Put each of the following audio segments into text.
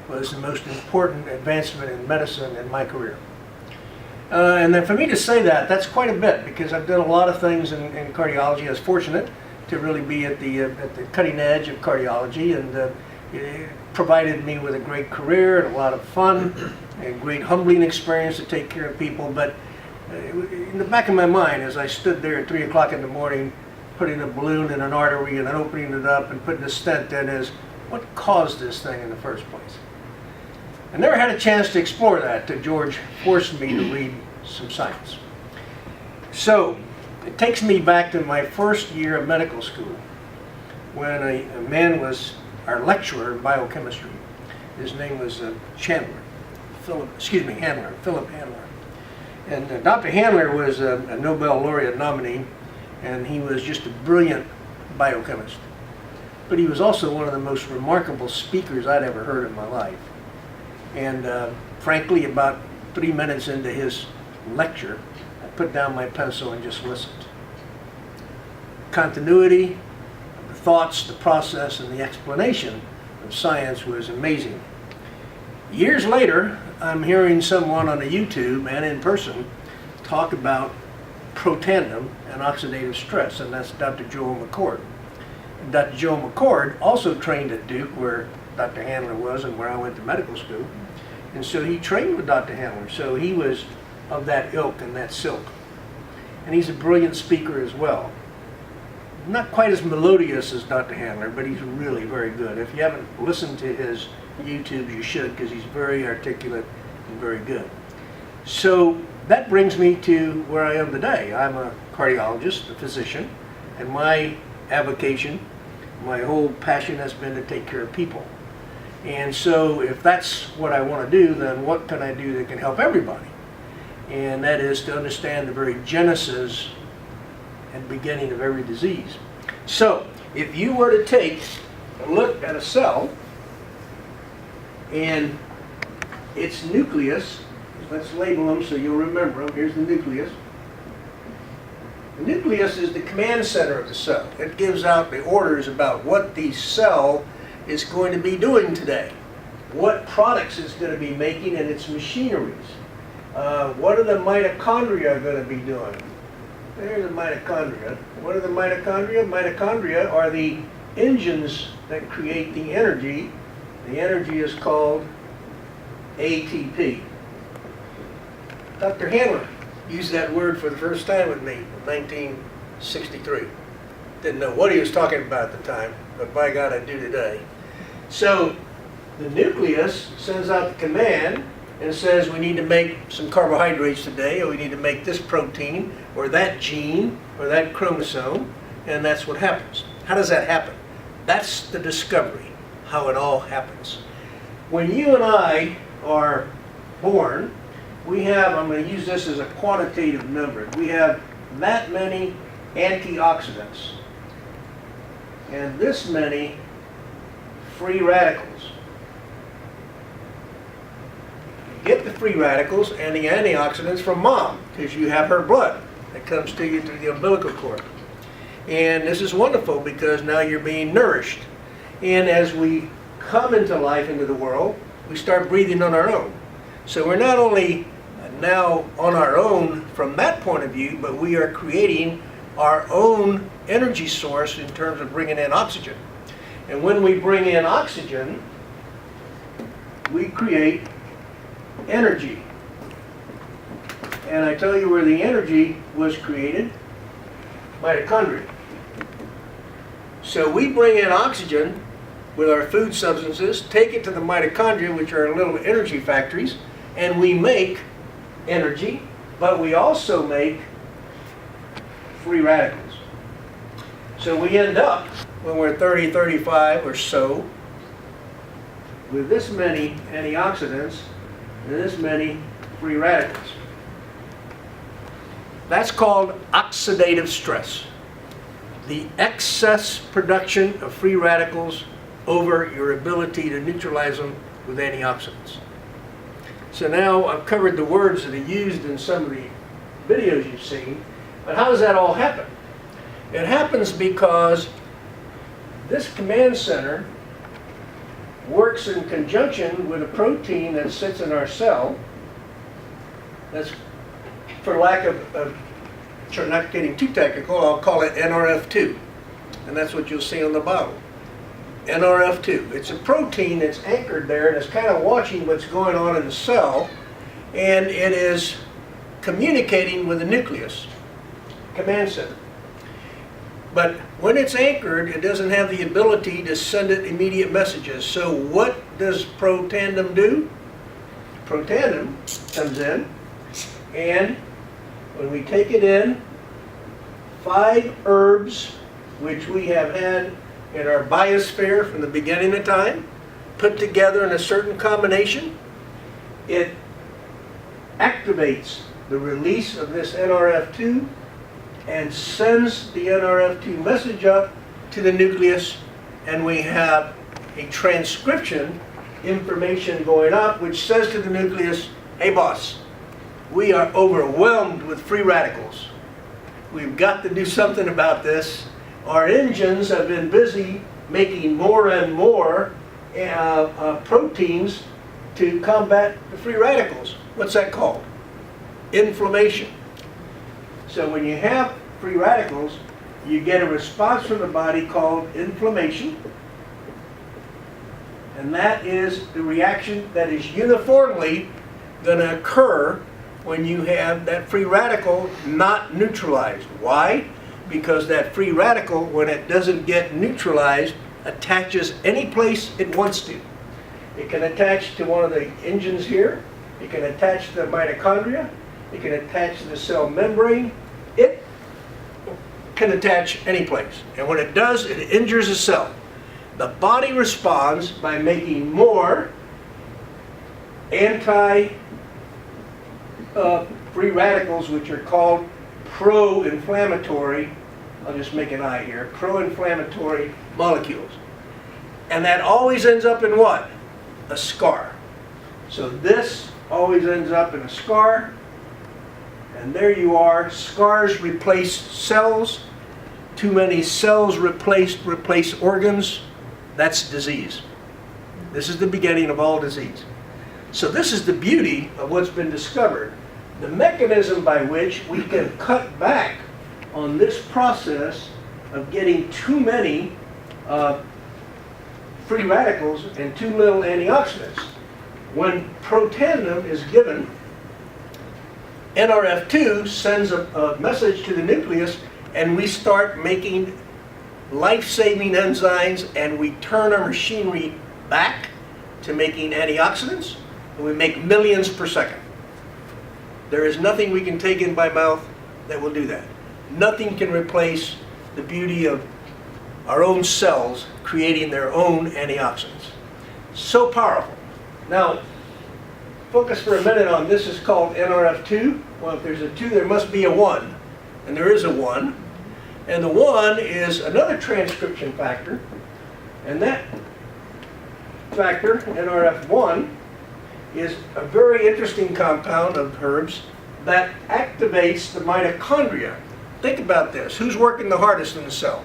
was the most important advancement in medicine in my career. And then for me to say that, that's quite a bit, because I've done a lot of things in cardiology. I was fortunate to really be at the cutting edge of cardiology, and it provided me with a great career and a lot of fun and great humbling experience to take care of people. But in the back of my mind, as I stood there at 3 o'clock in the morning, putting a balloon in an artery and then opening it up and putting a stent in, is what caused this thing in the first place? I never had a chance to explore that till George forced me to read some science. So it takes me back to my first year of medical school, when a man was our lecturer in biochemistry. His name was Handler, Philip Handler. And Dr. Handler was a Nobel laureate nominee, and he was just a brilliant biochemist. But he was also one of the most remarkable speakers I'd ever heard in my life. And frankly, about 3 minutes into his lecture, I put down my pencil and just listened. Continuity, the thoughts, the process, and the explanation of science was amazing. Years later, I'm hearing someone on a YouTube and in person talk about protandem and oxidative stress, and that's Dr. Joel McCord. And Dr. Joel McCord also trained at Duke, where Dr. Handler was and where I went to medical school. And so he trained with Dr. Handler, so he was of that ilk and that silk. And he's a brilliant speaker as well. Not quite as melodious as Dr. Handler, but he's really very good. If you haven't listened to his YouTube, you should, because he's very articulate and very good. So that brings me to where I am today. I'm a cardiologist, a physician, and my avocation, my whole passion has been to take care of people. And so if that's what I want to do, then what can I do that can help everybody? And that is to understand the very genesis and beginning of every disease. So if you were to take a look at a cell and its nucleus, let's label them so you'll remember them. Here's the nucleus. The nucleus is the command center of the cell. It gives out the orders about what the cell is going to be doing today, what products it's going to be making in its machineries, what are the mitochondria going to be doing. There's the mitochondria. What are the mitochondria? Mitochondria are the engines that create the energy. The energy is called ATP. Dr. Handler used that word for the first time with me in 1963. Didn't know what he was talking about at the time, but by God, I do today. So the nucleus sends out the command and says we need to make some carbohydrates today, or we need to make this protein, or that gene, or that chromosome, and that's what happens. How does that happen? That's the discovery, how it all happens. When you and I are born, we have, I'm going to use this as a quantitative number, we have that many antioxidants and this many free radicals. You get the free radicals and the antioxidants from mom, because you have her blood that comes to you through the umbilical cord. And this is wonderful because now you're being nourished. And as we come into life, into the world, we start breathing on our own. So we're not only now on our own from that point of view, but we are creating our own energy source in terms of bringing in oxygen. And when we bring in oxygen, we create energy. And I tell you where the energy was created: mitochondria. So we bring in oxygen with our food substances, take it to the mitochondria, which are little energy factories, and we make energy, but we also make free radicals. So we end up, when we're 30, 35 or so, with this many antioxidants and this many free radicals. That's called oxidative stress. The excess production of free radicals over your ability to neutralize them with antioxidants. So now I've covered the words that are used in some of the videos you've seen, but how does that all happen? It happens because this command center works in conjunction with a protein that sits in our cell. That's, for lack of not getting too technical, I'll call it NRF2. And that's what you'll see on the bottle. NRF2. It's a protein that's anchored there and it's kind of watching what's going on in the cell, and it is communicating with the nucleus, command center. But when it's anchored, it doesn't have the ability to send it immediate messages. So what does protandem do? Protandem comes in, and when we take it in, 5 herbs, which we have had in our biosphere from the beginning of time, put together in a certain combination, it activates the release of this NRF2 and sends the NRF2 message up to the nucleus, and we have a transcription information going up which says to the nucleus, hey boss, we are overwhelmed with free radicals. We've got to do something about this. Our engines have been busy making more and more proteins to combat the free radicals. What's that called? Inflammation. So when you have free radicals, you get a response from the body called inflammation. And that is the reaction that is uniformly going to occur when you have that free radical not neutralized. Why? Because that free radical, when it doesn't get neutralized, attaches any place it wants to. It can attach to one of the engines here. It can attach to the mitochondria. It can attach to the cell membrane. It can attach any place. And when it does, it injures a cell. The body responds by making more free radicals, which are called pro-inflammatory, I'll just make an I here, pro-inflammatory molecules. And that always ends up in what? A scar. So this always ends up in a scar. And there you are. Scars replace cells. Too many cells replace organs. That's disease. This is the beginning of all disease. So this is the beauty of what's been discovered. The mechanism by which we can cut back on this process of getting too many free radicals and too little antioxidants. When protandem is given, NRF2 sends a message to the nucleus, and we start making life-saving enzymes, and we turn our machinery back to making antioxidants, and we make millions per second. There is nothing we can take in by mouth that will do that. Nothing can replace the beauty of our own cells creating their own antioxidants. So powerful. Now, focus for a minute on this is called NRF2. Well, if there's a 2, there must be a 1. And there is a 1. And the 1 is another transcription factor. And that factor, NRF1, is a very interesting compound of herbs that activates the mitochondria. Think about this. Who's working the hardest in the cell?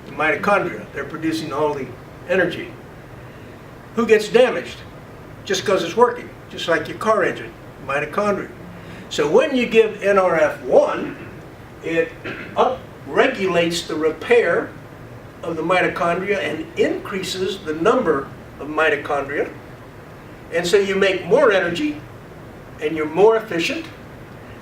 The mitochondria. They're producing all the energy. Who gets damaged? Just because it's working. Just like your car engine, mitochondria. So when you give NRF1, it upregulates the repair of the mitochondria and increases the number of mitochondria. And so you make more energy and you're more efficient.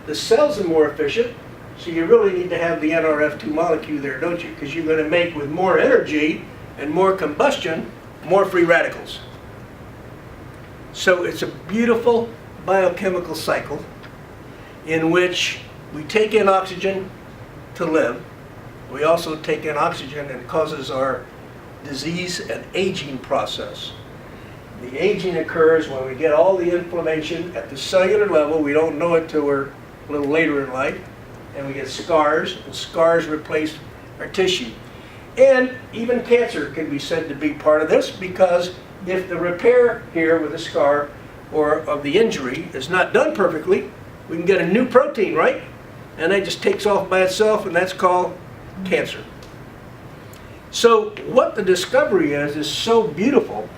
The cells are more efficient. So you really need to have the NRF2 molecule there, don't you? Because you're going to make, with more energy and more combustion, more free radicals. So it's a beautiful biochemical cycle in which we take in oxygen to live. We also take in oxygen, and it causes our disease and aging process. The aging occurs when we get all the inflammation at the cellular level. We don't know it till we're a little later in life. And we get scars, and scars replace our tissue. And even cancer can be said to be part of this, because if the repair here with the scar or of the injury is not done perfectly, we can get a new protein, right? And that just takes off by itself, and that's called cancer. So what the discovery is so beautiful,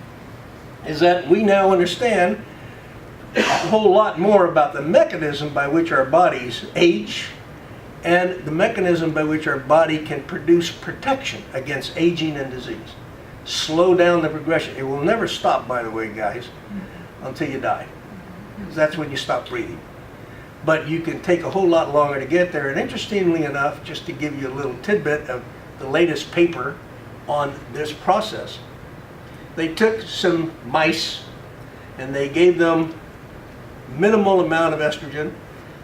is that we now understand a whole lot more about the mechanism by which our bodies age and the mechanism by which our body can produce protection against aging and disease. Slow down the progression. It will never stop, by the way, guys, until you die. Because that's when you stop breathing. But you can take a whole lot longer to get there. And interestingly enough, just to give you a little tidbit of the latest paper on this process, they took some mice and they gave them minimal amount of estrogen.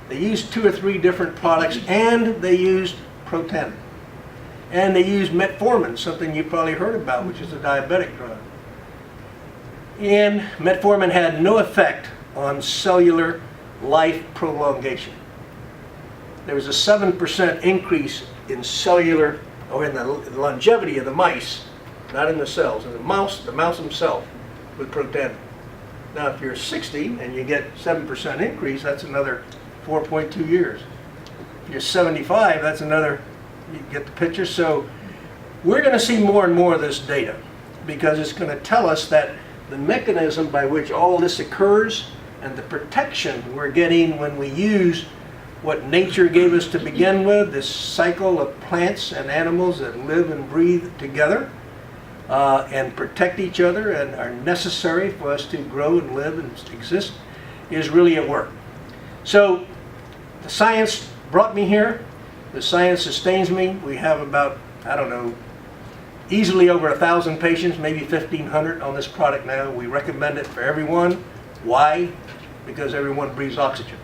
They used 2 or 3 different products, and they used Proten. And they used metformin, something you probably heard about, which is a diabetic drug. And metformin had no effect on cellular life prolongation. There was a 7% increase in cellular, or in the longevity of the mice, not in the cells, in the mouse himself with Proten. Now if you're 60 and you get 7% increase, that's another 4.2 years. If you're 75, that's another, you get the picture. So we're going to see more and more of this data because it's going to tell us that the mechanism by which all this occurs and the protection we're getting when we use what nature gave us to begin with, this cycle of plants and animals that live and breathe together and protect each other and are necessary for us to grow and live and exist, is really at work. So the science brought me here. The science sustains me. We have about, I don't know, easily over 1,000 patients, maybe 1,500 on this product now. We recommend it for everyone. Why? Because everyone breathes oxygen.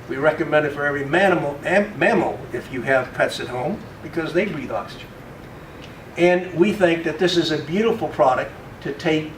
We recommend it for every mammal if you have pets at home, because they breathe oxygen. And we think that this is a beautiful product to take